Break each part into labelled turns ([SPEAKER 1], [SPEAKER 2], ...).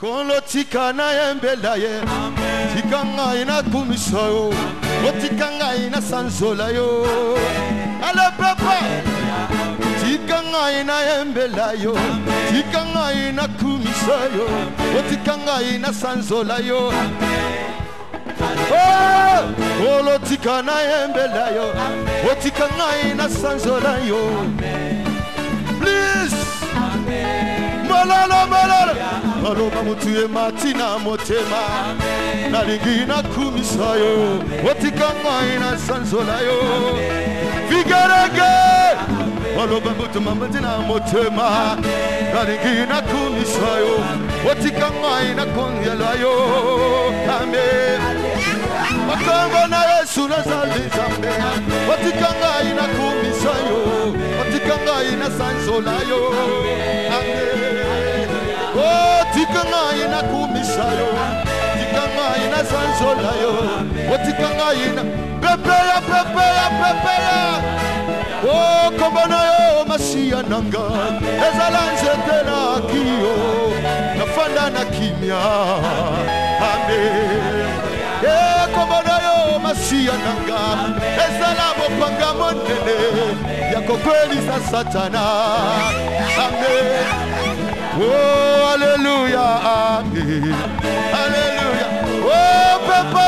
[SPEAKER 1] Kolo tikana yembela ye tikanga ina kumisayo otikanga ina sanzola yo ala papa tikanga ina yembela yo tikanga ina kumisayo otikanga ina sanzola yo kolo tikana yembela yo otikanga ina sanzola yo please malala malala Aloba mutuye matina motema Naligina kumisayo Otikanga ina sanzola yo Vigarage Aloba mutuye matina motema Naligina kumisayo Otikanga ina konyela yo Amen Makamba na Yesu na zali zambe Otikanga ina kumisayo Otikanga ina sanzola yo Amen Oh, tikanga ina kumisayo, tikanga ina sanzola yo, oh tikanga ina pepeya. Oh, kombana yo masia nanga, ezalanze tena kiyo, nafanda na kimya, amen. Kombana yo masia nanga, ezalamo panga monene, yako kweli sa satana, amen. Oh, hallelujah, amen. Hallelujah. Oh, papa.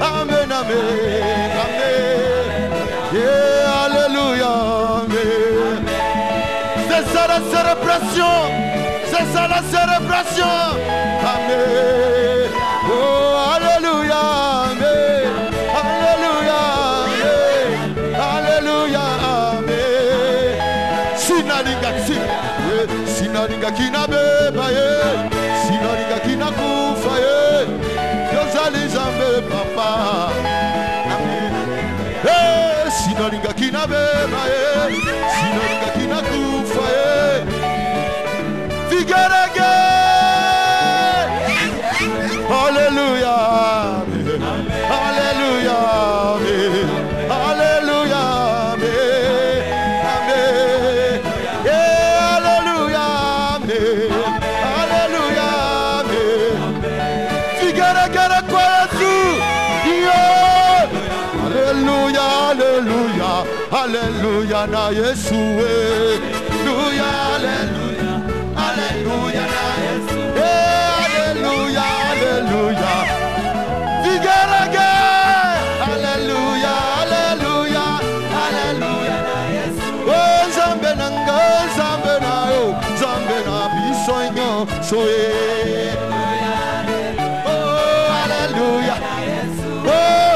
[SPEAKER 1] Amen, amen, amen. Yeah, hallelujah, amen. C'est ça la célébration. C'est ça la célébration. Amen. Oh, hallelujah, amen. Hallelujah, amen. Hallelujah, amen. Sinalinga. Sinaringa kina beba ye, sinaringa kina kufa ye, yozali zambe papa. Amen. Hey, sinaringa kina beba ye, sinaringa kina kufa ye. Figarage. Hallelujah. Hallelujah. Hallelujah. Hallelujah na Yesu Hallelujah, hallelujah, hallelujah na Yesu Hallelujah, hallelujah. Vigarage. Hallelujah, hallelujah, hallelujah na Yesu. Oh zambe nanga, zambe na yo, zambe na bisonyo soye. Oh hallelujah. Oh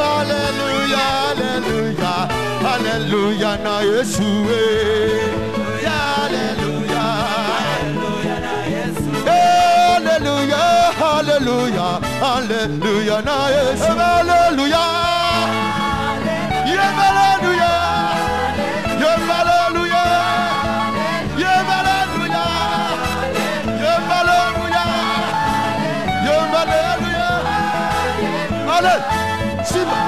[SPEAKER 1] hallelujah, hallelujah. Hallelujah na Yesu Hallelujah, hallelujah na Yesu Hallelujah, hallelujah, hallelujah na Yesu Hallelujah, yeah hallelujah, yeah hallelujah, yeah hallelujah, yeah hallelujah, yeah hallelujah. Allez, Simba.